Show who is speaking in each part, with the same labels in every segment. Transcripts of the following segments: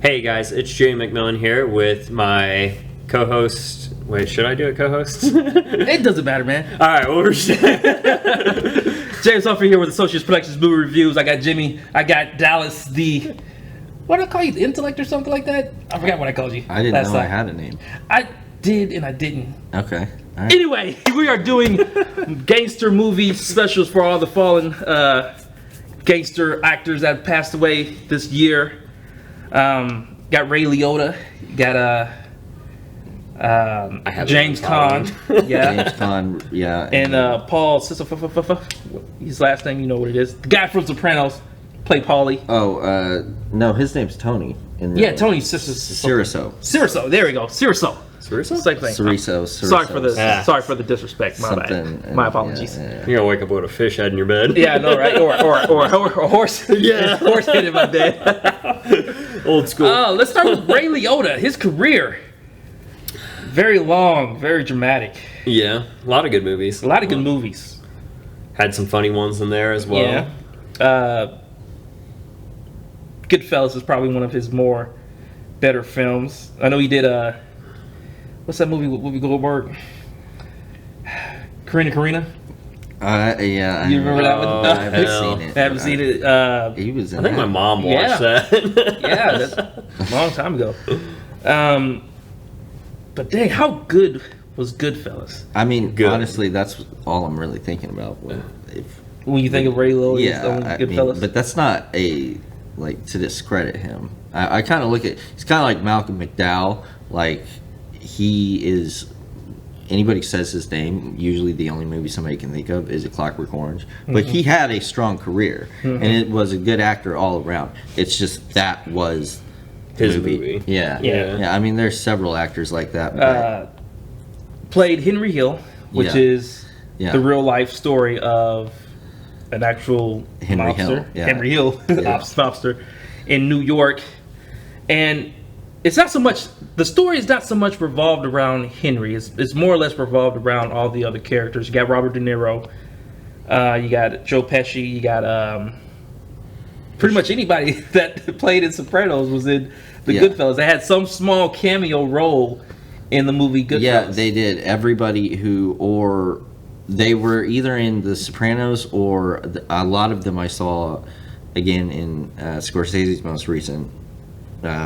Speaker 1: Hey guys, it's Jay McMillan here with my co-host. Wait, should I do a co-host?
Speaker 2: It doesn't matter, man.
Speaker 1: All right, well, we're
Speaker 2: James Humphrey here with Associates Productions Movie Reviews. I got Jimmy. I got Dallas, the... What did I call you? The intellect or something like that? I forgot what I called you.
Speaker 3: I didn't know I had a name.
Speaker 2: I did and I didn't.
Speaker 3: Okay. All right.
Speaker 2: Anyway, we are doing gangster movie specials for all the fallen gangster actors that passed away this year. Got Ray Liotta. Got James Caan. Yeah.
Speaker 3: James Caan, yeah.
Speaker 2: And Paul his last name, you know what it is. The guy from Sopranos played Paulie.
Speaker 3: Oh, no, his name's Tony.
Speaker 2: Yeah, Tony
Speaker 3: Ciriso.
Speaker 2: Ciriso, there we go. Ciriso.
Speaker 1: Ciriso?
Speaker 2: Same thing.
Speaker 3: Ciriso.
Speaker 2: Sorry for the disrespect. My bad. My apologies.
Speaker 3: Yeah.
Speaker 1: You're gonna wake up with a fish head in your bed.
Speaker 2: Yeah, I know, right? Or a horse.
Speaker 1: Yeah.
Speaker 2: Horse head in my bed.
Speaker 1: Old school.
Speaker 2: Let's start with Ray Liotta. His career. Very long, very dramatic.
Speaker 1: Yeah, a lot of good movies.
Speaker 2: A lot of good movies.
Speaker 1: Had some funny ones in there as well.
Speaker 2: Yeah. Goodfellas is probably one of his better films. I know he did what's that movie with Whoopi Goldberg? Karina.
Speaker 3: Yeah.
Speaker 2: You remember that one?
Speaker 3: I haven't seen it.
Speaker 2: I haven't seen it.
Speaker 3: He was in
Speaker 1: I think
Speaker 3: that.
Speaker 1: my mom watched that.
Speaker 2: Yeah, that's a long time ago. But dang, how good was Goodfellas?
Speaker 3: I mean,
Speaker 1: Good.
Speaker 3: honestly, that's all I'm really thinking about.
Speaker 2: When you think of Ray Liotta,
Speaker 3: Yeah,
Speaker 2: Goodfellas?
Speaker 3: but that's not to discredit him. I kind of look at, he's kind of like Malcolm McDowell. Like, he is, anybody says his name, usually the only movie somebody can think of is A Clockwork Orange. But he had a strong career, and it was a good actor all around. It's just that was
Speaker 1: His movie.
Speaker 3: Yeah. I mean, there's several actors like that. But
Speaker 2: Played Henry Hill, which is the real life story of an actual
Speaker 3: Henry
Speaker 2: mobster.
Speaker 3: Hill, yeah.
Speaker 2: Henry Hill, mobster in New York. And it's not so much, the story is not so much revolved around Henry. It's more or less revolved around all the other characters. You got Robert De Niro, you got Joe Pesci, you got pretty much anybody that played in Sopranos was in the Goodfellas. They had some small cameo role in the movie Goodfellas.
Speaker 3: Yeah, they did. Everybody they were either in The Sopranos or a lot of them I saw again in Scorsese's most recent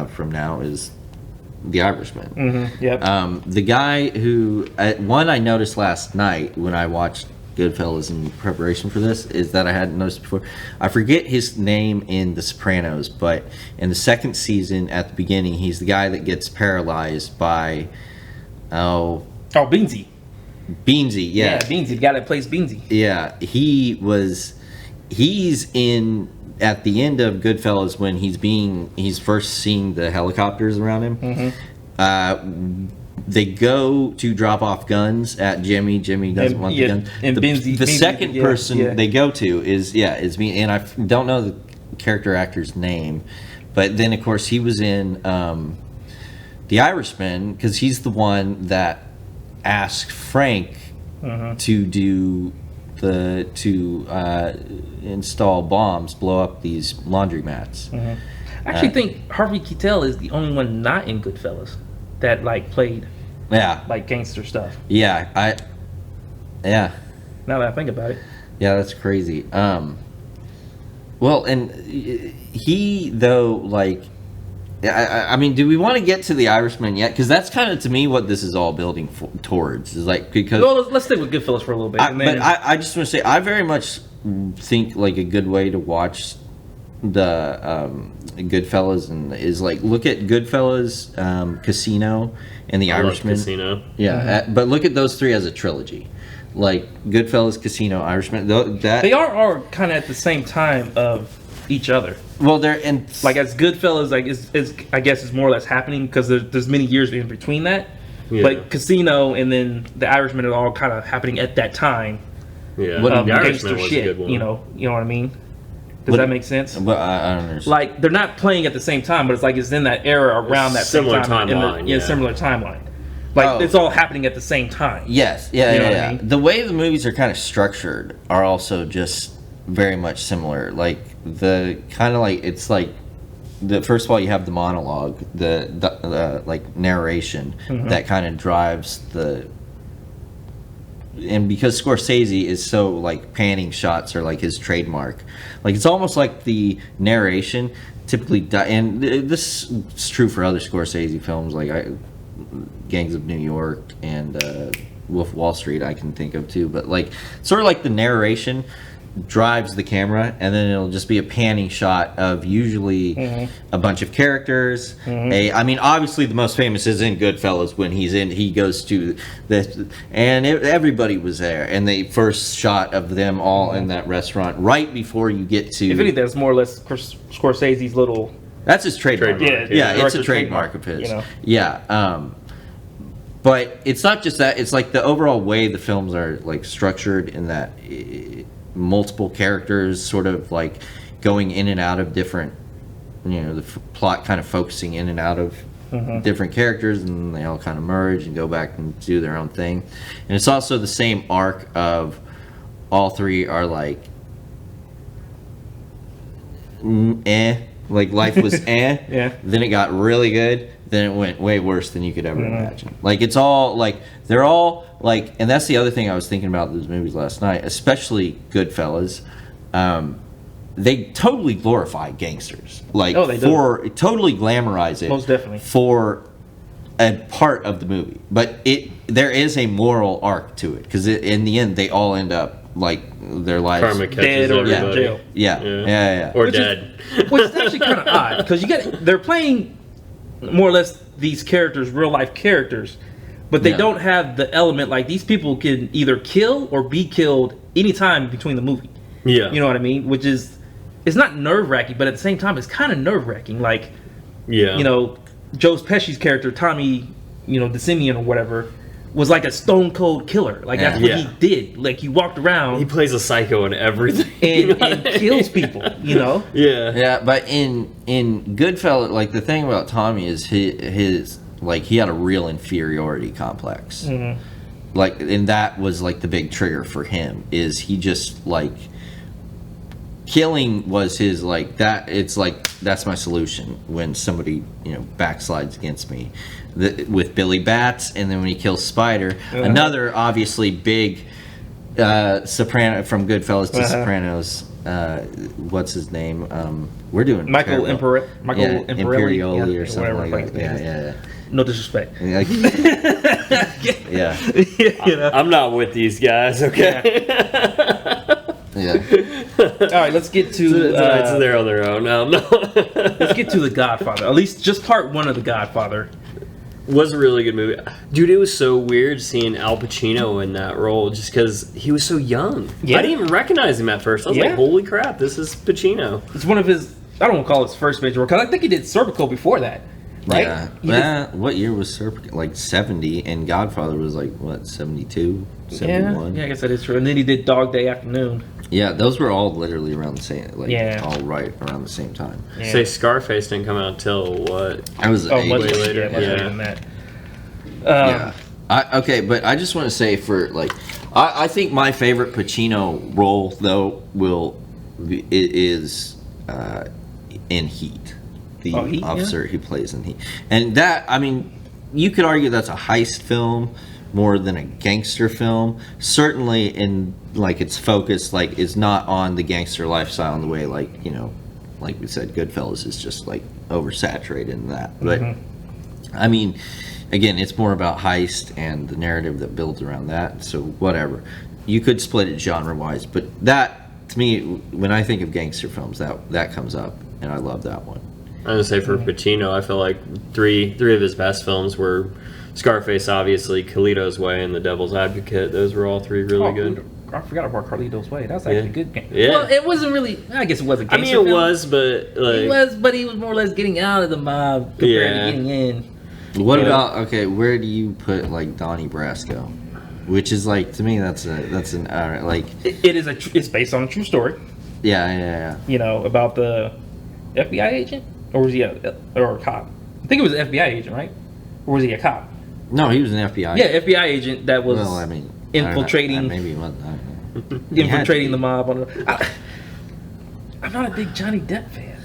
Speaker 3: from now is The Irishman.
Speaker 2: Mm-hmm. Yep.
Speaker 3: The guy who one I noticed last night when I watched Goodfellas in preparation for this is that I hadn't noticed before. I forget his name in The Sopranos, but in the second season at the beginning, he's the guy that gets paralyzed by
Speaker 2: Beansy.
Speaker 3: Beansy, yeah.
Speaker 2: Yeah, Beansy, the guy that plays Beansy.
Speaker 3: Yeah, he's in at the end of Goodfellas when he's first seeing the helicopters around him. Mm-hmm. They go to drop off guns at Jimmy. Jimmy doesn't want the gun.
Speaker 2: And
Speaker 3: the second person they go to is me, and I don't know the character actor's name, but then of course he was in The Irishman because he's the one that asked Frank to do install bombs, blow up these laundromats.
Speaker 2: Mm-hmm. I actually think Harvey Keitel is the only one not in Goodfellas that played gangster stuff.
Speaker 3: Yeah.
Speaker 2: Now that I think about it.
Speaker 3: Yeah, that's crazy. Well, and he though I mean, do we want to get to The Irishman yet? Because that's kind of, to me, what this is all building towards. Is because.
Speaker 2: Well, let's stick with Goodfellas for a little bit.
Speaker 3: I just want to say, I very much think a good way to watch the Goodfellas is look at Goodfellas, Casino, and The Irishman.
Speaker 1: Casino.
Speaker 3: Yeah, but look at those three as a trilogy. Goodfellas, Casino, Irishman.
Speaker 2: They are kind of at the same time of each other.
Speaker 3: Well, they're in
Speaker 2: as Goodfellas, is I guess it's more or less happening because there's many years in between that. Yeah. But Casino and then The Irishman are all kind of happening at that time.
Speaker 1: Yeah,
Speaker 2: The Irishman was a good one. You know what I mean? Does that make sense?
Speaker 3: But I don't understand.
Speaker 2: They're not playing at the same time, but it's in that era around that
Speaker 1: similar
Speaker 2: same time.
Speaker 1: Timeline.
Speaker 2: Similar timeline. It's all happening at the same time.
Speaker 3: Yes, yeah. I mean? The way the movies are kind of structured are also just very much similar. The kind of it's first of all, you have the monologue, the like narration that kind of drives the. And because Scorsese is so like panning shots are like his trademark, like it's almost like the narration typically, and this is true for other Scorsese films like Gangs of New York and Wolf of Wall Street I can think of too, but like sort of like the narration drives the camera, and then it'll just be a panning shot of usually a bunch of characters. I mean, obviously the most famous is in Goodfellas when he goes to everybody was there, and the first shot of them all in that restaurant right before you get to.
Speaker 2: If anything, that's more or less Scorsese's little.
Speaker 3: That's his trademark. Yeah, it's a trademark of his. You know? Yeah. But it's not just that. It's like the overall way the films are like structured in that. Multiple characters sort of like going in and out of different, the plot kind of focusing in and out of different characters, and they all kind of merge and go back and do their own thing. And it's also the same arc of all three are like like life was
Speaker 2: yeah,
Speaker 3: then it got really good, then it went way worse than you could ever imagine. Like it's all like they're all like, and that's the other thing I was thinking about those movies last night, especially Goodfellas. They totally glorify gangsters, like totally glamorize it,
Speaker 2: most definitely
Speaker 3: for a part of the movie. But there is a moral arc to it because in the end they all end up like their lives
Speaker 1: Karma catches
Speaker 2: dead or
Speaker 1: everybody.
Speaker 2: in jail.
Speaker 3: Yeah.
Speaker 1: Or dead.
Speaker 2: Which is actually kind of odd because they're playing more or less these characters, real life characters, but they don't have the element like these people can either kill or be killed anytime between the movie.
Speaker 1: Yeah.
Speaker 2: You know what I mean? Which is, it's not nerve wracking, but at the same time, it's kind of nerve wracking. Like, Joe Pesci's character, Tommy, DeSimian or whatever, was like a stone cold killer. Like that's what he did. Like he walked around.
Speaker 1: He plays a psycho in everything
Speaker 2: and kills people.
Speaker 1: Yeah.
Speaker 3: Yeah, but in Goodfellas, like the thing about Tommy is his like he had a real inferiority complex. Like, and that was like the big trigger for him. Is he just like killing was his like that? It's like that's my solution when somebody backslides against me. With Billy Bats, and then when he kills Spider, another obviously big soprano from Goodfellas to Sopranos. What's his name? We're doing
Speaker 2: Michael Imperioli
Speaker 3: or something like that. Yeah.
Speaker 2: No disrespect.
Speaker 3: Yeah.
Speaker 1: I'm not with these guys. Okay.
Speaker 3: Yeah.
Speaker 2: All right, let's get to.
Speaker 1: So they're on their own. No.
Speaker 2: Let's get to The Godfather. At least just part one of The Godfather.
Speaker 1: Was a really good movie. Dude, it was so weird seeing Al Pacino in that role just because he was so young.
Speaker 2: Yeah.
Speaker 1: I didn't even recognize him at first. I was like, holy crap, this is Pacino.
Speaker 2: It's one of his, I don't want to call it his first major role, because I think he did Serpico before that, right?
Speaker 3: Yeah. What year was Serpico? Like 70, and Godfather was like, what, 72? 71?
Speaker 2: Yeah, I guess that is true. And then he did Dog Day Afternoon.
Speaker 3: Yeah, those were all literally around the same, all right around the same time.
Speaker 1: Yeah. Say Scarface didn't come out till what?
Speaker 3: I was
Speaker 2: much
Speaker 1: later.
Speaker 2: Much later than that.
Speaker 3: Okay, but I just want to say I think my favorite Pacino role though is in Heat, the officer he plays in Heat, and that you could argue that's a heist film more than a gangster film. Certainly in its focus is not on the gangster lifestyle in the way like we said Goodfellas is just oversaturated in that. But again, it's more about heist and the narrative that builds around that. So whatever. You could split it genre wise, but that to me, when I think of gangster films, that comes up, and I love that one.
Speaker 1: I'm gonna say for Pacino, I feel like three of his best films were Scarface, obviously, Carlito's Way, and The Devil's Advocate. Those were all three really good.
Speaker 2: I forgot about Carlito's Way. That was actually a good game.
Speaker 1: Yeah.
Speaker 2: Well, it wasn't really. I guess it wasn't. Gangster
Speaker 1: it
Speaker 2: film.
Speaker 1: was, but
Speaker 2: he was more or less getting out of the mob compared to getting in.
Speaker 3: What about where do you put Donnie Brasco? Which is to me that's an
Speaker 2: it's based on a true story.
Speaker 3: Yeah.
Speaker 2: About the FBI agent, or was he or a cop? I think it was an FBI agent, right? Or was he a cop?
Speaker 3: No, he was an FBI.
Speaker 2: Yeah, FBI agent that was infiltrating.
Speaker 3: Maybe he wasn't.
Speaker 2: Infiltrating the mob. I'm not a big Johnny Depp fan.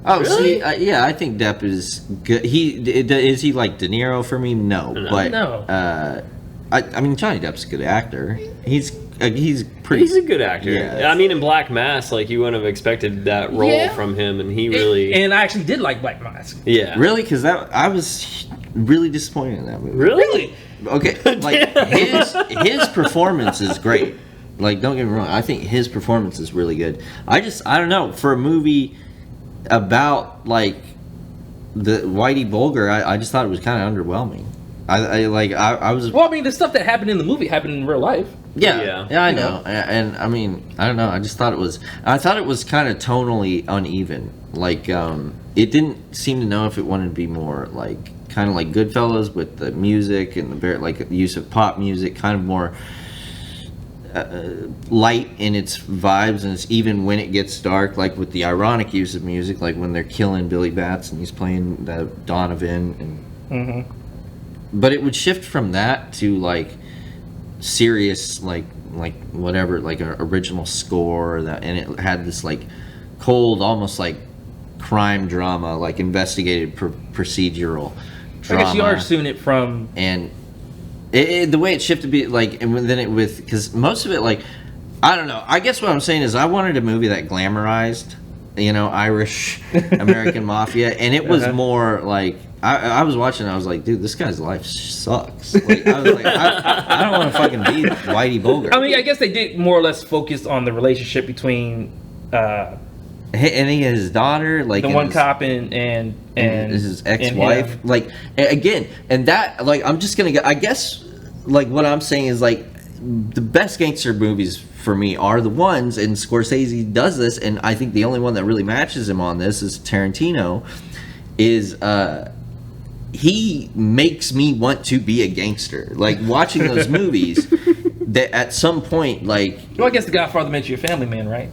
Speaker 3: Oh,
Speaker 1: Really?
Speaker 3: see, yeah, I think Depp is good. Is he like De Niro for me? No,
Speaker 1: No.
Speaker 3: but
Speaker 2: No.
Speaker 3: I mean Johnny Depp's a good actor. He's pretty.
Speaker 1: He's a good actor.
Speaker 3: Yeah.
Speaker 1: I mean, in Black Mass, like you wouldn't have expected that role
Speaker 2: Yeah.
Speaker 1: from him, and he really,
Speaker 2: And I actually did like Black Mask.
Speaker 1: yeah,
Speaker 3: Really, because I was really disappointed in that movie.
Speaker 1: really.
Speaker 3: Okay, like his performance is great. Like, don't get me wrong, I think his performance is really good. I don't know, for a movie about like the Whitey Bulger, I just thought it was kind of underwhelming. I was
Speaker 2: Well, I mean, the stuff that happened in the movie happened in real life.
Speaker 3: yeah,
Speaker 1: Yeah.
Speaker 3: I
Speaker 2: You
Speaker 3: know, and I mean, I don't know, I thought it was kind of tonally uneven. Like, it didn't seem to know if it wanted to be more like kind of like Goodfellas with the music and the use of pop music, kind of more light in its vibes, and it's even when it gets dark, like with the ironic use of music, like when they're killing Billy Bats and he's playing the Donovan, and but it would shift from that to like serious, like whatever, like an original score that, and it had this like cold, almost like crime drama, like investigative procedural drama.
Speaker 2: I guess you are suing it from.
Speaker 3: And the way it shifted, be like, and then it with, because most of it, like, I don't know. I guess what I'm saying is I wanted a movie that glamorized, Irish American mafia, and it was more like I was watching. I was like, dude, this guy's life sucks. Like, I was like, I don't want to fucking be Whitey Bulger.
Speaker 2: I mean, I guess they did more or less focus on the relationship between
Speaker 3: and his daughter, like
Speaker 2: the
Speaker 3: and
Speaker 2: one
Speaker 3: his,
Speaker 2: cop and
Speaker 3: his ex-wife,
Speaker 2: and him.
Speaker 3: like, again, and that, like, I'm just gonna go, I guess, like, what I'm saying is, like, the best gangster movies for me are the ones, and Scorsese does this, and I think the only one that really matches him on this is Tarantino, is he makes me want to be a gangster. Like, watching those movies, that at some point, like,
Speaker 2: Well, I guess The Godfather makes you a family man, right?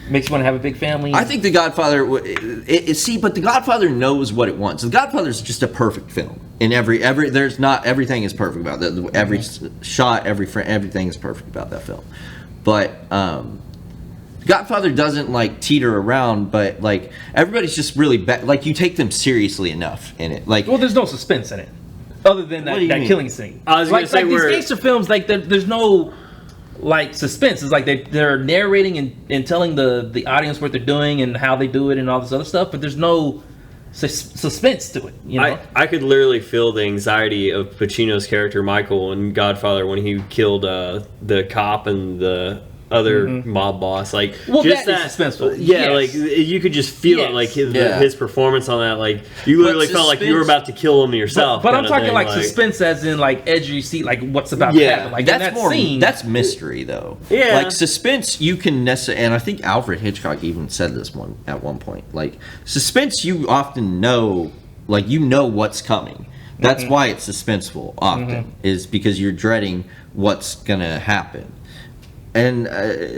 Speaker 2: Makes you want to have a big family.
Speaker 3: I think The Godfather. See, but The Godfather knows what it wants. The Godfather is just a perfect film. In every there's not everything is perfect about that. Every shot, everything is perfect about that film. But Godfather doesn't like teeter around. But like everybody's just really like you take them seriously enough in it. Like,
Speaker 2: Well, there's no suspense in it, other than
Speaker 3: What
Speaker 2: that,
Speaker 3: do you
Speaker 2: that
Speaker 3: mean?
Speaker 2: killing scene.
Speaker 1: I was gonna
Speaker 2: like,
Speaker 1: say
Speaker 2: like these
Speaker 1: we're-
Speaker 2: gangster films, like there's no like suspense. It's like they're narrating and telling the audience what they're doing and how they do it and all this other stuff, but there's no suspense to it. You know,
Speaker 1: I could literally feel the anxiety of Pacino's character Michael in Godfather when he killed the cop and the other mob boss. Like,
Speaker 2: Well,
Speaker 1: just
Speaker 2: that is suspenseful.
Speaker 1: Yeah,
Speaker 2: Yes.
Speaker 1: like you could just feel
Speaker 2: Yes.
Speaker 1: it, like
Speaker 3: Yeah.
Speaker 1: his performance on that. Like you literally felt like you were
Speaker 3: suspense-
Speaker 1: about to kill him yourself.
Speaker 2: but I'm
Speaker 1: kinda
Speaker 2: talking
Speaker 1: thing,
Speaker 2: like suspense, as in like edge you see, like what's about to
Speaker 1: Yeah.
Speaker 2: happen. Like in
Speaker 3: that's
Speaker 2: that
Speaker 3: more
Speaker 2: scene,
Speaker 3: that's mystery though.
Speaker 1: Yeah.
Speaker 3: Like suspense, you can necessarily, and I think Alfred Hitchcock even said this at one point. Like suspense, you often know, like you know what's coming. That's why it's suspenseful often, is because you're dreading what's gonna happen. And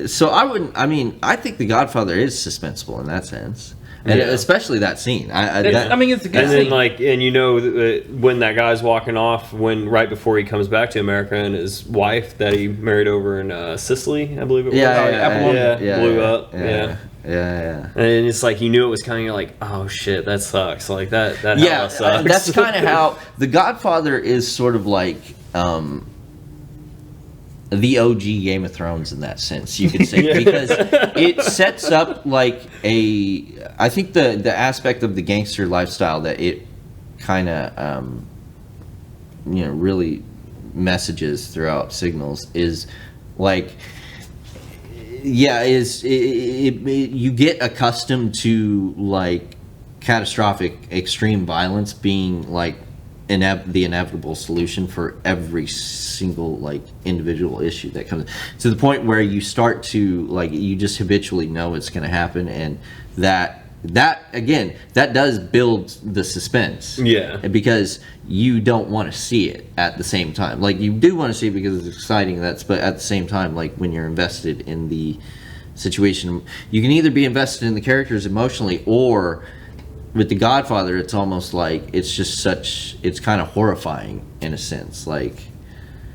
Speaker 3: so I think The Godfather is suspenseful in that sense, and
Speaker 1: Yeah.
Speaker 3: especially that scene.
Speaker 2: I mean, it's a good
Speaker 1: And
Speaker 2: scene.
Speaker 1: then when that guy's walking off, right before he comes back to America, and his wife that he married over in Sicily, I believe it was. Blew up. Yeah. And it's like you knew it was coming. You're like, oh shit, that sucks. Like that hella sucks.
Speaker 3: That's kind of how The Godfather is sort of like the OG Game of Thrones in that sense, you could say, because it sets up like I think the aspect of the gangster lifestyle that it kind of really messages throughout Signals is like, yeah, you get accustomed to like catastrophic extreme violence being like the inevitable solution for every single like individual issue that comes, to the point where you start to like, you just habitually know it's going to happen, and that again, that does build the suspense.
Speaker 1: Yeah.
Speaker 3: Because you don't want to see it at the same time. Like you do want to see it because it's exciting, but at the same time, like when you're invested in the situation, you can either be invested in the characters emotionally, or with The Godfather, it's almost like it's kind of horrifying in a sense, like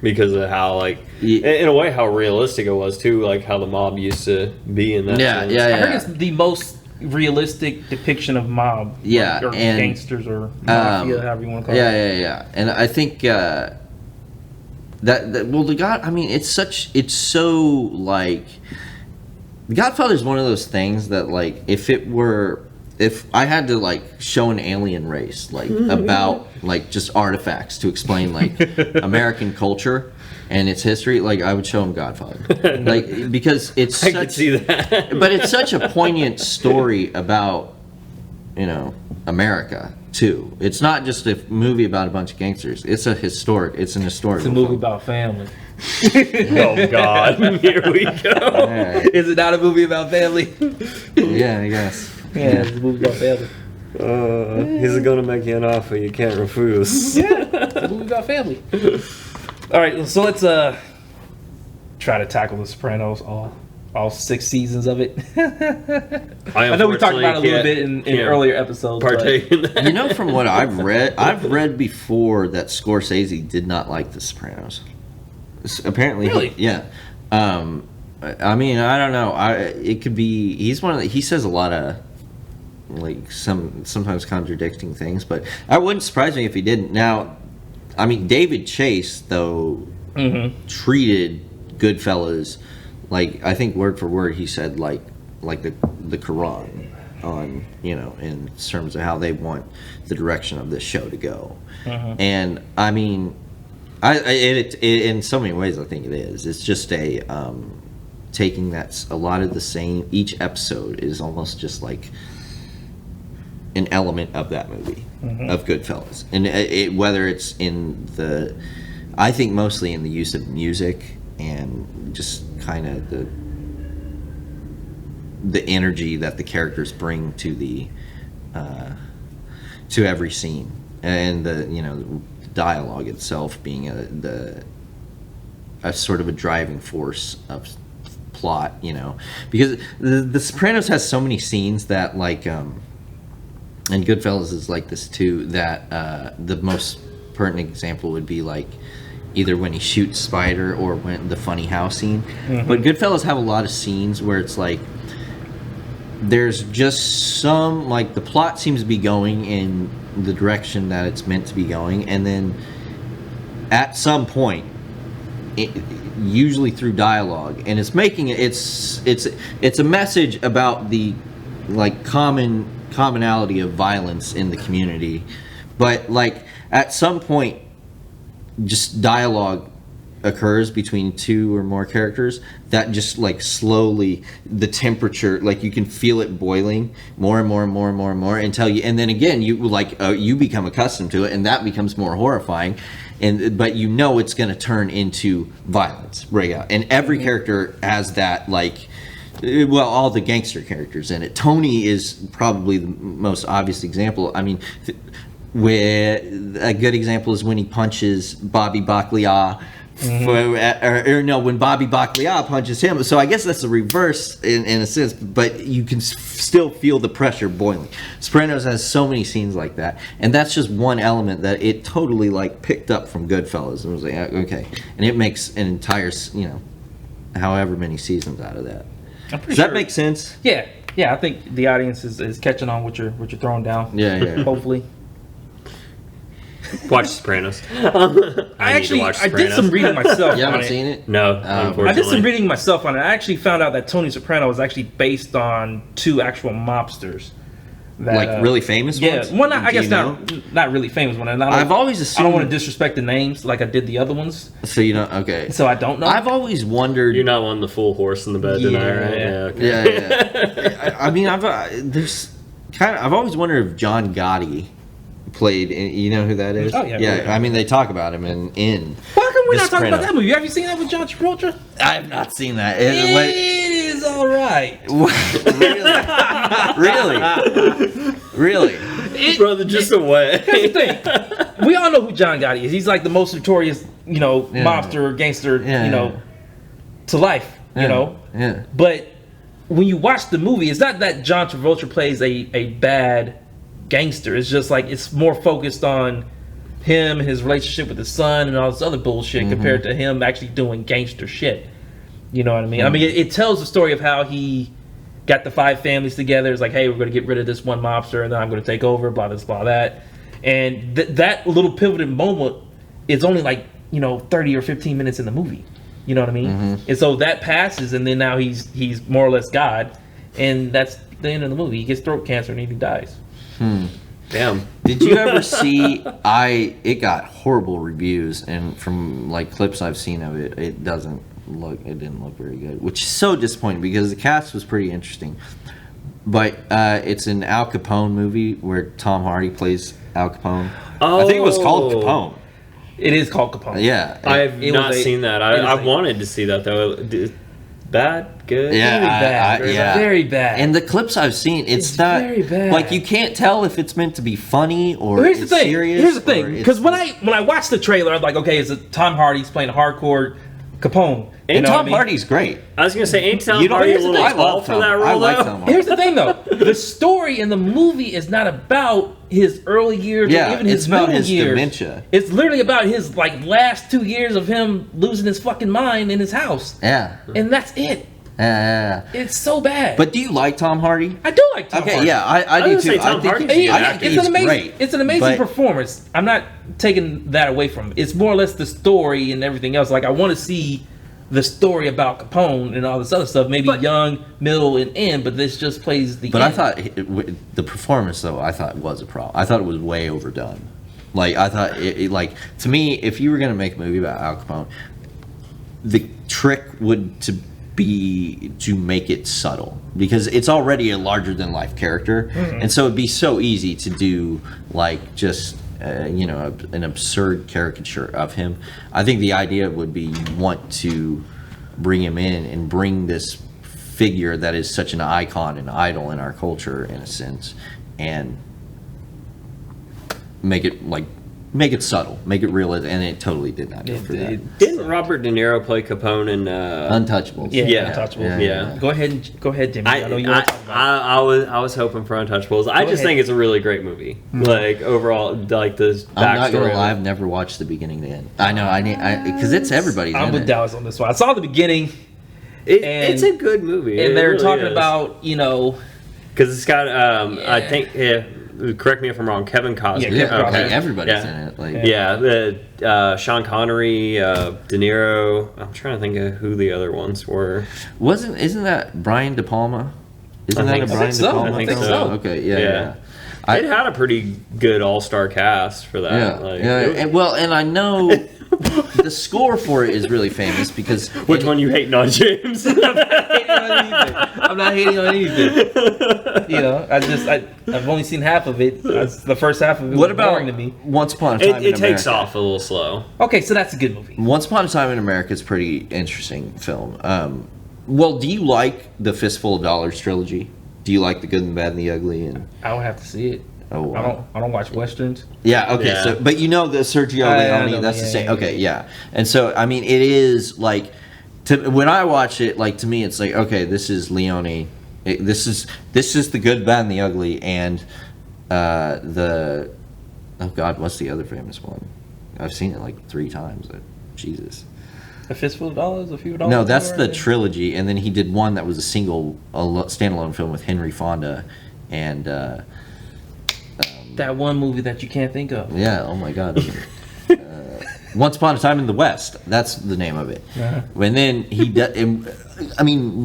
Speaker 1: because of how in a way how realistic it was too, like how the mob used to be in that sense.
Speaker 2: I heard it's the most realistic depiction of mob.
Speaker 3: Yeah,
Speaker 2: or
Speaker 3: and
Speaker 2: gangsters or mafia, however you want to call it.
Speaker 3: Yeah. And I think that I mean, it's so like, The Godfather is one of those things that, like, if I had to, like, show an alien race, like, about, like, just artifacts to explain, like, American culture and its history, like, I would show them Godfather. Like, because it's
Speaker 1: I could see that.
Speaker 3: But it's such a poignant story about, America, too. It's not just a movie about a bunch of gangsters. It's an historical
Speaker 2: It's a movie
Speaker 3: film.
Speaker 2: about family.
Speaker 1: Oh God! Here we go.
Speaker 3: Right.
Speaker 2: Is it not a movie about family?
Speaker 3: Yeah, I guess.
Speaker 2: Yeah, it's a movie about family.
Speaker 1: He's gonna make you an offer you can't refuse.
Speaker 2: Yeah, it's a movie about family. All right, so let's try to tackle The Sopranos, all 6 seasons of it.
Speaker 1: I
Speaker 2: know we talked about it a little bit in earlier episodes.
Speaker 1: Partake in that.
Speaker 3: From what I've read before that Scorsese did not like The Sopranos. Apparently,
Speaker 2: really?
Speaker 3: Yeah. I mean, I don't know. It could be he says a lot of, like, sometimes contradicting things, but that wouldn't surprise me if he didn't. Now, I mean, David Chase though treated Goodfellas, like, I think word for word he said like the Quran on, in terms of how they want the direction of this show to go. And I mean, it in so many ways I think it is. It's just a taking a lot of the same. Each episode is almost just like an element of that movie of Goodfellas, and whether it's in I think mostly in the use of music and just kind of the energy that the characters bring to to every scene, and the dialogue itself being a sort of a driving force of plot, because the Sopranos has so many scenes that, like, and Goodfellas is like this too, that the most pertinent example would be, like, either when he shoots Spider or when the funny house scene. But Goodfellas have a lot of scenes where it's like there's just some, like, the plot seems to be going in the direction that it's meant to be going, and then at some point, usually through dialogue, and it's making it's a message about the, like, commonality of violence in the community, but, like, at some point just dialogue occurs between 2 or more characters that just, like, slowly the temperature, like, you can feel it boiling more and more and more and more and more until and then again you, like, you become accustomed to it, and that becomes more horrifying, but it's going to turn into violence right out, and every character has that, like, well, all the gangster characters in it. Tony is probably the most obvious example. I mean, where a good example is when he punches Bobby Baclia, when Bobby Baclia punches him. So I guess that's the reverse in a sense, but you can still feel the pressure boiling. Sopranos has so many scenes like that, and that's just one element that it totally, like, picked up from Goodfellas and was like, okay, and it makes an entire, however many seasons out of that. Does that make sense?
Speaker 2: Yeah, I think the audience is catching on what you're throwing down.
Speaker 3: Yeah.
Speaker 2: Hopefully.
Speaker 1: Watch Sopranos.
Speaker 2: I did some reading myself.
Speaker 3: You
Speaker 2: haven't
Speaker 3: on seen it?
Speaker 1: No, unfortunately.
Speaker 2: I did some reading myself on it. I actually found out that Tony Soprano was actually based on 2 actual mobsters. That,
Speaker 3: like, really famous ones?
Speaker 2: Yeah, one, I guess not really famous one.
Speaker 3: I've always assumed...
Speaker 2: I don't want to disrespect the names like I did the other ones.
Speaker 3: So okay.
Speaker 2: So I don't know.
Speaker 3: I've always wondered...
Speaker 1: You're not on the full horse in the bed tonight, right? Yeah,
Speaker 3: okay. Yeah. I mean, I've always wondered if John Gotti played, you know who that is?
Speaker 2: Oh, yeah.
Speaker 3: Yeah, I mean, they talk about him in
Speaker 2: Why come we're not talking about that movie? Have you seen that with John Travolta?
Speaker 3: I have not seen that.
Speaker 2: It is all right.
Speaker 3: Really?
Speaker 1: Brother, just away.
Speaker 2: Here's the thing. We all know who John Gotti is. He's like the most notorious, mobster, gangster, to life,
Speaker 3: Yeah.
Speaker 2: But when you watch the movie, it's not that John Travolta plays a bad gangster. It's just like it's more focused on him, his relationship with his son, and all this other bullshit compared to him actually doing gangster shit. You know what I mean? I mean, it tells the story of how he got the 5 families together. It's like, hey, we're going to get rid of this one mobster, and then I'm going to take over, blah, this, blah, that. And that little pivoted moment is only like, 30 or 15 minutes in the movie. You know what I mean? Mm-hmm. And so that passes, and then now he's more or less God, and that's the end of the movie. He gets throat cancer, and he dies.
Speaker 1: Damn.
Speaker 3: Did you ever see? It got horrible reviews, and from like clips I've seen of it, it didn't look very good, which is so disappointing because the cast was pretty interesting. But it's an Al Capone movie where Tom Hardy plays Al Capone.
Speaker 1: Oh.
Speaker 3: I think it was called Capone.
Speaker 2: It is called Capone.
Speaker 3: Yeah,
Speaker 1: I have not seen that. I wanted to see that though. Bad, good,
Speaker 3: yeah,
Speaker 2: very bad, very bad.
Speaker 3: And the clips I've seen, it's not
Speaker 2: very bad.
Speaker 3: Like you can't tell if it's meant to be funny or
Speaker 2: here's the thing.
Speaker 3: serious.
Speaker 2: Here's the thing, because when I watched the trailer, I was like, okay, it's Tom Hardy's playing a hardcore Capone.
Speaker 3: And Tom Hardy's great.
Speaker 1: I was gonna say, ain't Tom Hardy a little tall for that role?
Speaker 3: I like Tom Hardy.
Speaker 2: Here's the thing, though: the story in the movie is not about his early years, or even his middle years.
Speaker 3: Dementia.
Speaker 2: It's literally about his last 2 years of him losing his fucking mind in his house.
Speaker 3: Yeah,
Speaker 2: and that's it.
Speaker 3: Yeah.
Speaker 2: It's so bad.
Speaker 3: But do you like Tom Hardy?
Speaker 2: I do like Tom Hardy.
Speaker 3: Okay, yeah, I do too.
Speaker 1: Tom Hardy.
Speaker 2: It's an amazing performance. I'm not taking that away from it. It's more or less the story and everything else. Like, I want to see the story about Capone and all this other stuff. Maybe young, middle, and end, but this just plays the end.
Speaker 3: I thought the performance, though, was a problem. I thought it was way overdone. Like, I thought, to me, if you were going to make a movie about Al Capone, the trick would be to make it subtle, because it's already a larger than life character, and so it'd be so easy to do just an absurd caricature of him. I think the idea would be you want to bring him in and bring this figure that is such an icon and idol in our culture, in a sense, and make it subtle, make it realistic, and it totally did not go for that.
Speaker 1: Didn't Robert De Niro play Capone in
Speaker 3: Untouchables?
Speaker 1: Yeah.
Speaker 2: Untouchables. Yeah. Go ahead, Jimmy. I know you want to talk about it.
Speaker 1: I was hoping for Untouchables. I just think it's a really great movie. Like, overall, like this backstory.
Speaker 3: I'm not gonna lie, I've never watched the beginning to end. I know, because it's everybody's.
Speaker 2: I'm with Dallas on this one. I saw the beginning.
Speaker 1: It's a good movie.
Speaker 2: And they're really talking about
Speaker 1: because it's got I think. Correct me if I'm wrong. Kevin Costner.
Speaker 2: Yeah, Kevin Costner.
Speaker 3: Everybody's in it.
Speaker 1: Sean Connery, De Niro. I'm trying to think of who the other ones were.
Speaker 3: Isn't that Brian De Palma? Isn't that a Brian De Palma?
Speaker 1: I think so.
Speaker 3: Okay, yeah.
Speaker 1: It had a pretty good all-star cast for that.
Speaker 3: And I know the score for it is really famous because.
Speaker 1: Which one you hating on, James?
Speaker 2: I'm not hating on anything. I've only seen half of it. The first half of it was boring to me.
Speaker 3: Once Upon a Time in America?
Speaker 1: It takes off a little slow.
Speaker 2: Okay, so that's a good movie.
Speaker 3: Once Upon a Time in America is a pretty interesting film. Well, do you like the Fistful of Dollars trilogy? Do you like The Good, and the Bad, and the Ugly? And
Speaker 2: I would have to see it.
Speaker 3: Oh, wow.
Speaker 2: I don't watch westerns.
Speaker 3: Yeah, okay. Yeah. So, but the Sergio Leone, that's the same. Okay, yeah. And so, I mean, it is like, when I watch it, like, to me, it's like, okay, this is Leone. This is The Good, Bad, and the Ugly, and oh God, what's the other famous one? I've seen it like 3 times. Jesus.
Speaker 2: A Fistful of Dollars? A Few Dollars?
Speaker 3: No, that's the trilogy, and then he did one that was a standalone film with Henry Fonda, and
Speaker 2: that one movie that you can't think of.
Speaker 3: Yeah, oh my God. Once Upon a Time in the West. That's the name of it. Uh-huh. And then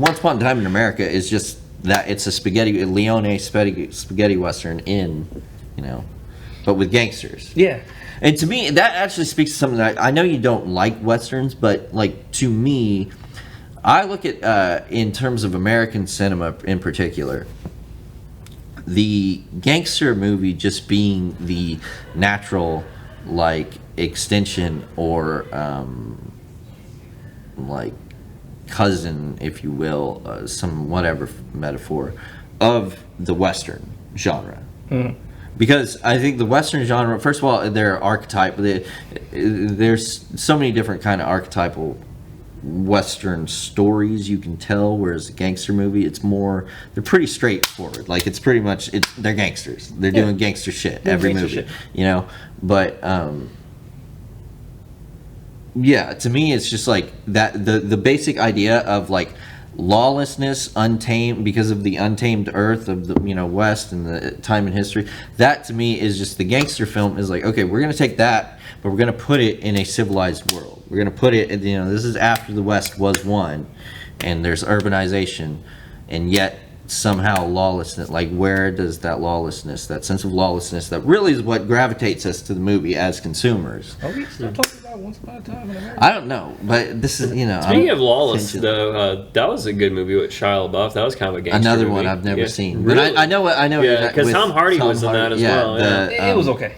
Speaker 3: Once Upon a Time in America is just that. It's a Leone spaghetti western but with gangsters.
Speaker 2: Yeah.
Speaker 3: And to me, that actually speaks to something that I know you don't like westerns, but like to me, I look at in terms of American cinema in particular, the gangster movie just being the natural extension or cousin, if you will, some whatever metaphor of the Western genre. Mm. Because I think the Western genre, first of all, they're archetypal. There's so many different kind of archetypal Western stories you can tell, whereas a gangster movie, they're pretty straightforward. It's pretty much, they're gangsters. They're doing gangster shit every movie, But to me, it's just like that. The basic idea of lawlessness, untamed, because of the untamed earth of the West and the time in history. That to me is just the gangster film. Is like, okay, we're gonna take that, but we're gonna put it in a civilized world. We're gonna put it, this is after the West was won, and there's urbanization, and yet somehow lawlessness, like where does that lawlessness, that sense of lawlessness, that really is what gravitates us to the movie as consumers.
Speaker 2: Are we still talking about Once Upon a Time in America?
Speaker 3: I don't know, but this is,
Speaker 1: Speaking of lawless, though, that was a good movie with Shia LaBeouf. That was kind of a gangster
Speaker 3: another
Speaker 1: movie.
Speaker 3: one I've never seen.
Speaker 1: Really?
Speaker 3: But I know.
Speaker 1: Yeah, because Tom Hardy was in that as well.
Speaker 2: It was okay.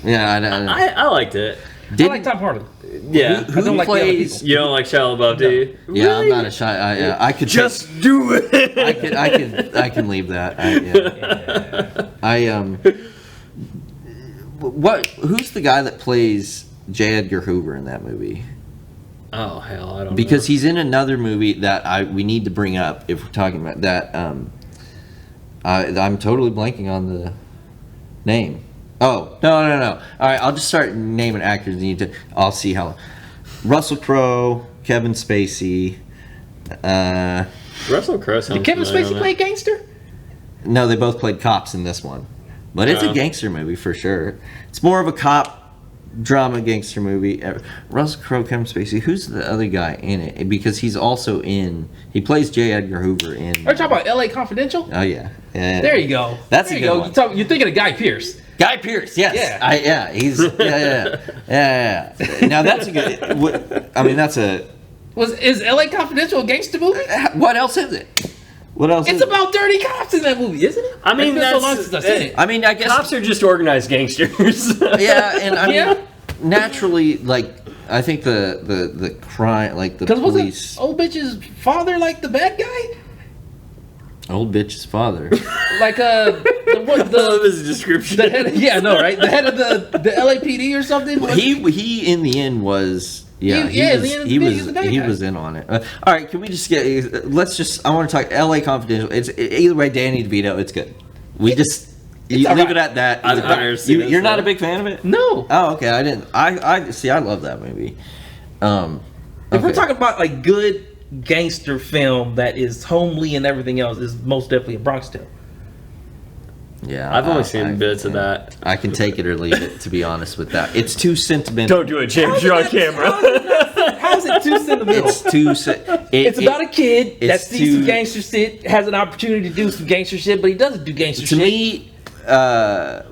Speaker 3: Yeah,
Speaker 1: I liked it.
Speaker 2: I like Tom Hardy.
Speaker 1: Yeah,
Speaker 3: who
Speaker 2: I don't like
Speaker 3: plays?
Speaker 1: You don't like Shia LaBeouf, do you?
Speaker 3: Yeah,
Speaker 1: Really?
Speaker 3: I'm not a shy. I could
Speaker 1: Just do it.
Speaker 3: I can leave that. Who's the guy that plays J. Edgar Hoover in that movie?
Speaker 1: Oh hell, I don't know.
Speaker 3: Because he's in another movie that we need to bring up if we're talking about that. I'm totally blanking on the name. Oh, no. All right, I'll just start naming actors. I'll see how. Russell Crowe, Kevin Spacey.
Speaker 1: Russell Crowe sounds
Speaker 2: Did Kevin
Speaker 1: familiar
Speaker 2: Spacey
Speaker 1: on
Speaker 2: play
Speaker 1: that.
Speaker 2: gangster?
Speaker 3: No, they both played cops in this one. But it's a gangster movie for sure. It's more of a cop drama gangster movie. Russell Crowe, Kevin Spacey. Who's the other guy in it? Because he's also he plays J. Edgar Hoover in.
Speaker 2: Are you talking about L.A. Confidential?
Speaker 3: Oh, yeah.
Speaker 2: There you go.
Speaker 3: That's
Speaker 2: there
Speaker 3: a
Speaker 2: you
Speaker 3: good
Speaker 2: go.
Speaker 3: one.
Speaker 2: You're thinking of Guy Pearce.
Speaker 3: Guy Pearce, yes.
Speaker 2: Yeah.
Speaker 3: He's yeah. Now that's a good. I mean, that's a.
Speaker 2: Is L.A. Confidential a gangster movie?
Speaker 3: What else is it? What else?
Speaker 2: It's about dirty cops in that movie, isn't it?
Speaker 1: I mean,
Speaker 2: it's been so long since I've seen it.
Speaker 3: I mean, I guess
Speaker 1: Cops are just organized gangsters.
Speaker 3: Yeah, and I mean,
Speaker 2: Yeah.
Speaker 3: naturally, like I think the crime, like the
Speaker 2: Because
Speaker 3: police.
Speaker 2: wasn't old bitch's father like the bad guy?
Speaker 3: Old bitch's father.
Speaker 2: Like
Speaker 1: I love his description.
Speaker 2: the head, yeah, no, right? The head of the LAPD or something.
Speaker 3: He in the end was. Yeah, he was in on it. All right, can we just get? Let's just. I want to talk L.A. Confidential. It's either way. Danny DeVito. It's good. We just leave
Speaker 2: right.
Speaker 3: it at that.
Speaker 1: I've never seen it,
Speaker 3: You're not
Speaker 1: so.
Speaker 3: a big fan of it?
Speaker 2: No.
Speaker 3: Oh, okay. I didn't. I see. I love that movie.
Speaker 2: If we're talking about like good gangster film that is homely and everything else, is most definitely a Bronx Tale.
Speaker 3: Yeah,
Speaker 1: I've only seen bits of that.
Speaker 3: I can take it or leave it. To be honest with that, it's too sentimental.
Speaker 1: Don't do it, James. You're on camera.
Speaker 2: How's it too sentimental?
Speaker 3: It's too.
Speaker 2: It's about a kid that
Speaker 3: it's
Speaker 2: sees some
Speaker 3: too-
Speaker 2: gangster shit, has an opportunity to do some gangster shit, but he doesn't do gangster
Speaker 3: To
Speaker 2: shit.
Speaker 3: me,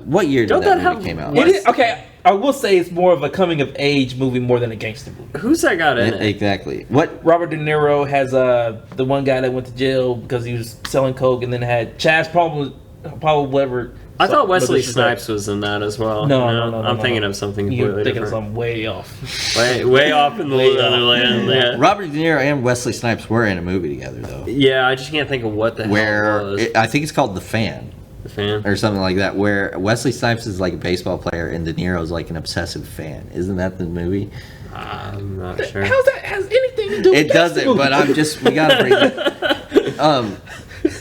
Speaker 3: what year did
Speaker 1: Don't
Speaker 3: that
Speaker 1: that
Speaker 3: movie
Speaker 1: have-
Speaker 3: came out?
Speaker 1: what-
Speaker 2: It is, okay, I will say it's more of a coming of age movie more than a gangster movie.
Speaker 1: Who's that got in it?
Speaker 3: Exactly. What?
Speaker 2: Robert De Niro has the one guy that went to jail because he was selling coke, and then had Chaz Paul whatever.
Speaker 1: I thought Wesley Snipes was in that as well.
Speaker 2: No.
Speaker 1: I'm thinking of something
Speaker 2: You're
Speaker 1: completely
Speaker 2: thinking of
Speaker 1: different.
Speaker 2: something way off.
Speaker 1: Way off in the other land. Yeah.
Speaker 3: Robert De Niro and Wesley Snipes were in a movie together, though.
Speaker 1: Yeah, I just can't think of what the hell it was.
Speaker 3: I think it's called The Fan
Speaker 1: The Fan.
Speaker 3: or something like that, where Wesley Snipes is like a baseball player and De Niro's like an obsessive fan. Isn't that the movie?
Speaker 1: I'm not sure.
Speaker 2: How's that has anything to do with
Speaker 3: It doesn't, but we gotta bring it.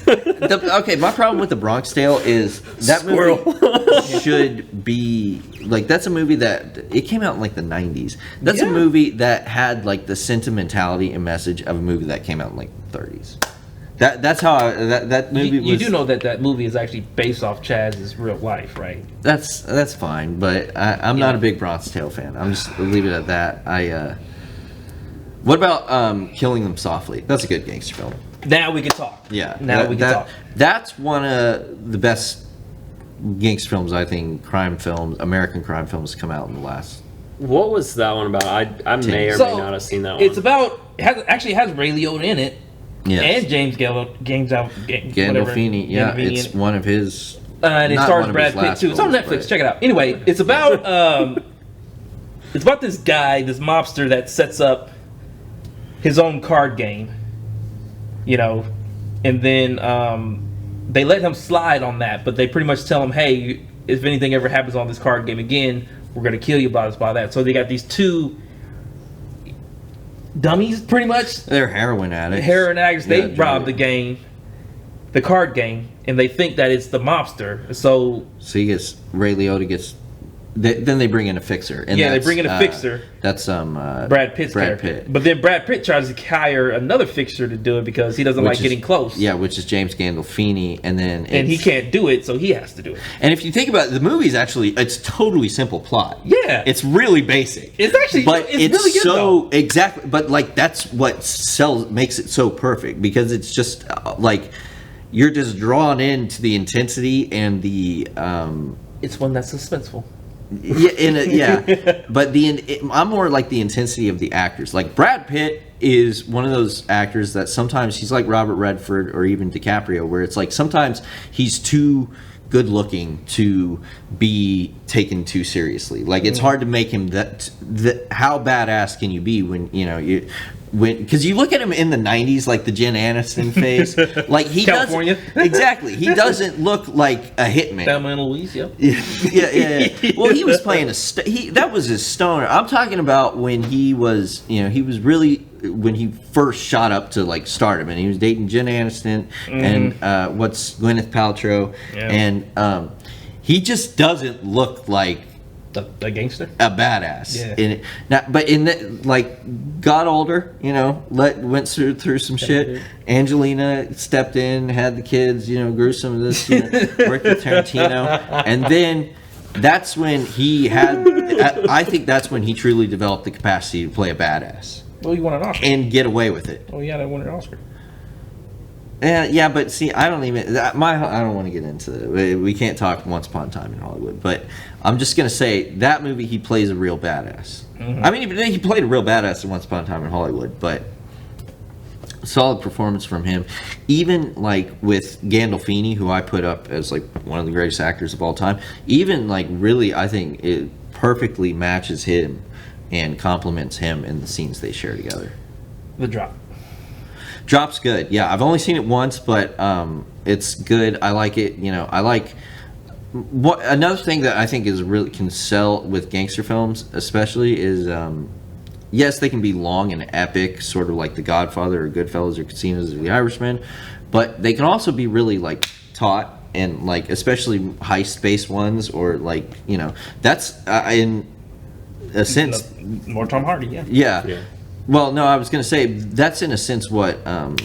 Speaker 3: Okay, my problem with the Bronx Tale is that movie should be like, that's a movie that it came out in like the 90s. That's a movie that had like the sentimentality and message of a movie that came out in like the 30s. That's how that movie was.
Speaker 2: You do know that movie is actually based off Chaz's real life, right?
Speaker 3: That's fine, but I'm not a big Bronx Tale fan. I'm just leave it at that. What about Killing Them Softly? That's a good gangster film.
Speaker 2: Now we can talk.
Speaker 3: Yeah.
Speaker 2: Now we can talk.
Speaker 3: That's one of the best gangster films, I think, American crime films come out in the last.
Speaker 1: What was that one about? I may or may not have seen that one.
Speaker 2: It's about actually has Ray Liotta in it.
Speaker 3: Yes.
Speaker 2: And James
Speaker 3: Gandolfini. Yeah, it's one of his.
Speaker 2: And it
Speaker 3: not
Speaker 2: stars
Speaker 3: one of
Speaker 2: Brad
Speaker 3: his
Speaker 2: Pitt
Speaker 3: last
Speaker 2: too. It's on
Speaker 3: roles,
Speaker 2: Netflix.
Speaker 3: but-
Speaker 2: Check it out. Anyway, it's about this guy, this mobster that sets up his own card game. You know, and then they let him slide on that, but they pretty much tell him, "Hey, if anything ever happens on this card game again, we're gonna kill you." Blah blah that. So they got these two dummies, pretty much.
Speaker 3: They're heroin addicts.
Speaker 2: Heroin addicts. They
Speaker 3: Yeah,
Speaker 2: rob the game, the card game, and they think that it's the mobster. So
Speaker 3: Ray Liotta gets then they bring in a fixer. And
Speaker 2: they bring in a fixer.
Speaker 3: That's
Speaker 2: Brad Pitt's character. Pitt. But then Brad Pitt tries to hire another fixer to do it because he doesn't like getting close.
Speaker 3: Yeah, which is James Gandolfini, and
Speaker 2: he can't do it, so he has to do it.
Speaker 3: And if you think about it, the movie's it's totally simple plot.
Speaker 2: Yeah,
Speaker 3: it's really basic.
Speaker 2: It's actually,
Speaker 3: but
Speaker 2: it's really good though.
Speaker 3: Exactly. But like that's what makes it so perfect, because it's just like you're just drawn into the intensity and the.
Speaker 2: It's one that's suspenseful.
Speaker 3: But I'm more like the intensity of the actors. Like Brad Pitt is one of those actors that sometimes he's like Robert Redford or even DiCaprio, where it's like sometimes he's too good looking to be taken too seriously. Like it's hard to make him that how badass can you be when because you look at him in the 90s, like the Jen Aniston phase, like he
Speaker 2: California.
Speaker 3: Exactly, he doesn't look like a hitman.
Speaker 2: Thelma and Louise,
Speaker 3: yeah. Well, he was playing that was his stoner. I'm talking about when he was, he was really when he first shot up to like stardom, and he was dating Jen Aniston and Gwyneth Paltrow, and he just doesn't look like
Speaker 2: a gangster,
Speaker 3: a badass. But in that, like, got older, went through some shit. Angelina stepped in, had the kids, grew some of this, worked with Tarantino, and then that's when he had. I think that's when he truly developed the capacity to play a badass.
Speaker 2: Well, he won an Oscar
Speaker 3: and get away with it.
Speaker 2: Oh yeah, they won an Oscar.
Speaker 3: Yeah, but see, I don't want to get into it. We can't talk Once Upon a Time in Hollywood, but I'm just gonna say that movie he plays a real badass. I mean, he played a real badass in Once Upon a Time in Hollywood, but solid performance from him. Even like with Gandolfini, who I put up as like one of the greatest actors of all time, even like really, I think it perfectly matches him and complements him in the scenes they share together.
Speaker 2: The Drop's good. Yeah, I've only seen it once, but it's good. I like it. I like another thing that I think is really can sell with gangster films, especially, is yes, they can be long and epic, sort of like The Godfather or Goodfellas or Casinos or The Irishman, but they can also be really like taut and like especially heist-based ones, or like that's in a sense more Tom Hardy.
Speaker 3: Yeah. Well, no, I was going to say that's in a sense what the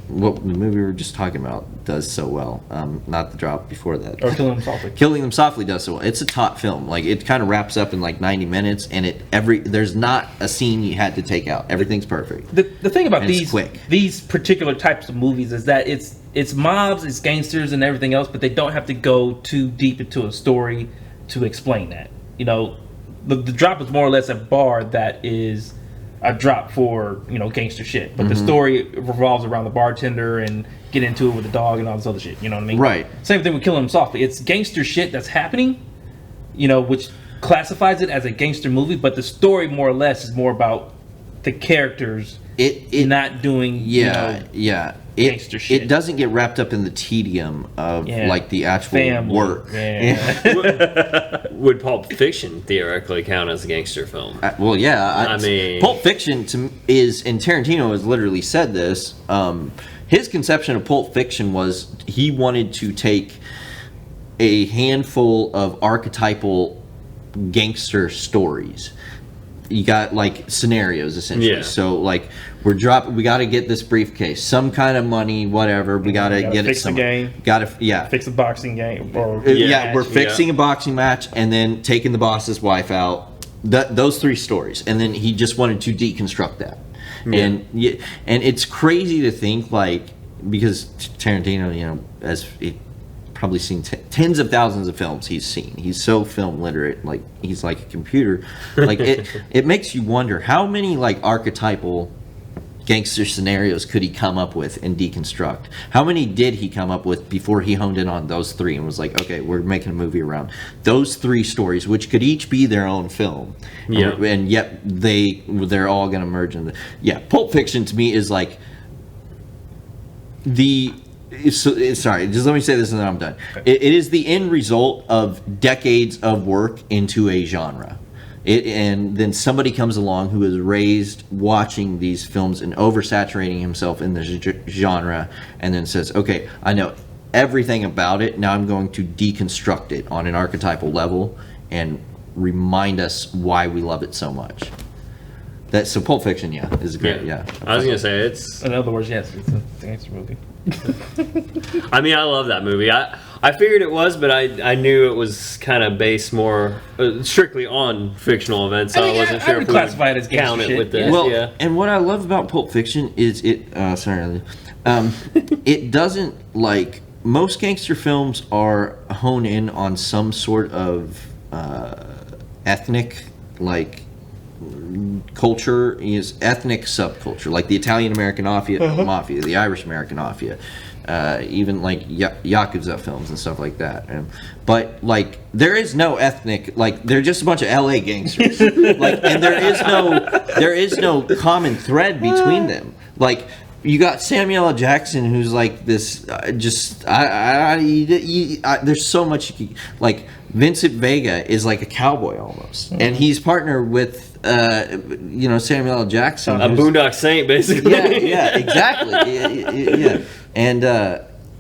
Speaker 3: movie we were just talking about does so well. Not The Drop, before that.
Speaker 2: Or Killing Them Softly.
Speaker 3: Killing Them Softly does so well. It's a taut film. Like it kind of wraps up in like 90 minutes, and there's not a scene you had to take out. Everything's perfect.
Speaker 2: The thing about these particular types of movies is that it's mobs, it's gangsters, and everything else, but they don't have to go too deep into a story to explain that. The Drop is more or less a bar that is a drop for gangster shit, but the story revolves around the bartender and get into it with the dog and all this other shit. You know what I mean?
Speaker 3: Right.
Speaker 2: Same thing with Killing Them Softly. It's gangster shit that's happening, which classifies it as a gangster movie, but the story more or less is more about the characters not doing gangster shit.
Speaker 3: It doesn't get wrapped up in the tedium of like the actual
Speaker 2: family
Speaker 3: work.
Speaker 1: Would Pulp Fiction theoretically count as a gangster film?
Speaker 3: Well, yeah.
Speaker 1: I mean,
Speaker 3: Pulp Fiction is, and Tarantino has literally said this. His conception of Pulp Fiction was he wanted to take a handful of archetypal gangster stories. You got like scenarios essentially.
Speaker 1: Yeah.
Speaker 3: So like we got to get this briefcase, some kind of money, whatever. We got to get
Speaker 2: fix
Speaker 3: it. Fix
Speaker 2: the game.
Speaker 3: Got to
Speaker 2: fix a boxing game.
Speaker 3: We're fixing a boxing match and then taking the boss's wife out. Those three stories, and then he just wanted to deconstruct that. Yeah. And it's crazy to think like, because Tarantino, as probably seen tens of thousands of films he's seen. He's so film literate, like he's like a computer. Like it makes you wonder how many like archetypal gangster scenarios could he come up with and deconstruct? How many did he come up with before he honed in on those three and was like, okay, we're making a movie around those three stories, which could each be their own film.
Speaker 1: Yeah.
Speaker 3: And yet they're all going to merge in Pulp Fiction to me is like sorry, just let me say this and then I'm done. It is the end result of decades of work into a genre. And then somebody comes along who is raised watching these films and oversaturating himself in this genre, and then says, okay, I know everything about it, now I'm going to deconstruct it on an archetypal level and remind us why we love it so much. So Pulp Fiction, is great. Yeah.
Speaker 1: I was gonna say it's.
Speaker 2: In other words, yes, it's a gangster movie.
Speaker 1: I mean, I love that movie. I figured it was, but I knew it was kind of based more strictly on fictional events. So I wasn't sure
Speaker 2: I
Speaker 1: if
Speaker 2: would classify it as gangster
Speaker 1: count
Speaker 2: shit.
Speaker 1: it with this.
Speaker 3: Well, and what I love about Pulp Fiction is it. Sorry, it doesn't like most gangster films are hone in on some sort of ethnic culture, is ethnic subculture, like the Italian American mafia, the Irish American mafia, even like Yakuza films and stuff like that. But like there is no ethnic, like they're just a bunch of LA gangsters, and there is no common thread between them. Like you got Samuel L. Jackson, who's like this, there's so much, like Vincent Vega is like a cowboy almost, and he's partnered with Samuel L. Jackson,
Speaker 1: a Boondock Saint, basically.
Speaker 3: Yeah, exactly. Yeah. And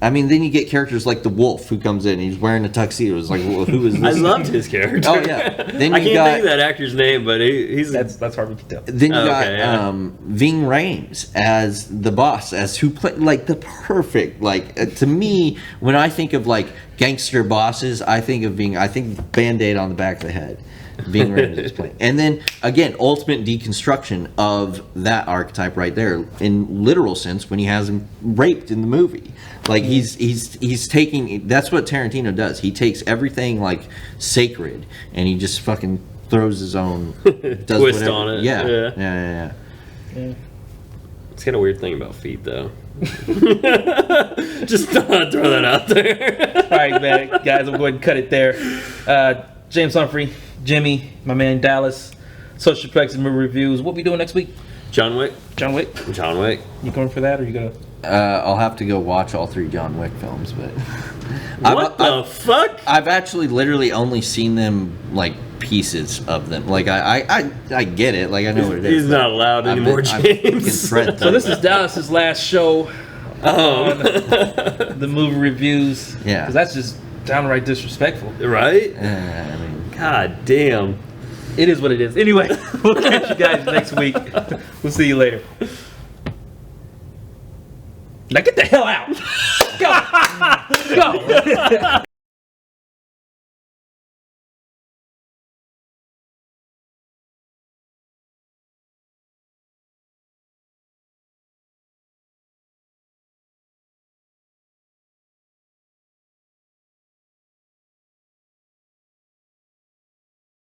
Speaker 3: I mean, then you get characters like the Wolf, who comes in. He's wearing a tuxedo. It's like, well, who is this?
Speaker 1: I loved his character.
Speaker 3: Oh yeah. Then
Speaker 1: I can't think of that actor's name, but he's
Speaker 2: that's hard to tell.
Speaker 3: Then you got Ving Rhames as the boss, as who played like the perfect, to me, when I think of like gangster bosses, I think Band-Aid on the back of the head. Ving Rhames is playing. And then again, ultimate deconstruction of that archetype right there, in literal sense, when he has him raped in the movie. Like he's taking, that's what Tarantino does. He takes everything like sacred and he just fucking throws his own does
Speaker 1: twist
Speaker 3: whatever.
Speaker 1: on it.
Speaker 3: Yeah.
Speaker 1: It's got a weird thing about feet, though. Just throw that out there.
Speaker 2: All right, man, guys, I'm going to cut it there. James Humphrey, Jimmy, my man Dallas, Social Plex and Movie Reviews. What we doing next week?
Speaker 1: John Wick.
Speaker 2: You going for that, or you gonna?
Speaker 3: I'll have to go watch all 3 John Wick films, but
Speaker 1: What the fuck?
Speaker 3: I've actually literally only seen them like pieces of them. Like I get it. Like I know what it is.
Speaker 1: He's not allowed anymore, James.
Speaker 2: So this is Dallas's last show on the movie reviews.
Speaker 3: Yeah,
Speaker 2: because that's just downright disrespectful,
Speaker 1: right?
Speaker 3: I mean,
Speaker 1: God damn.
Speaker 2: It is what it is. Anyway, we'll catch you guys next week. We'll see you later. Now get the hell out. Go.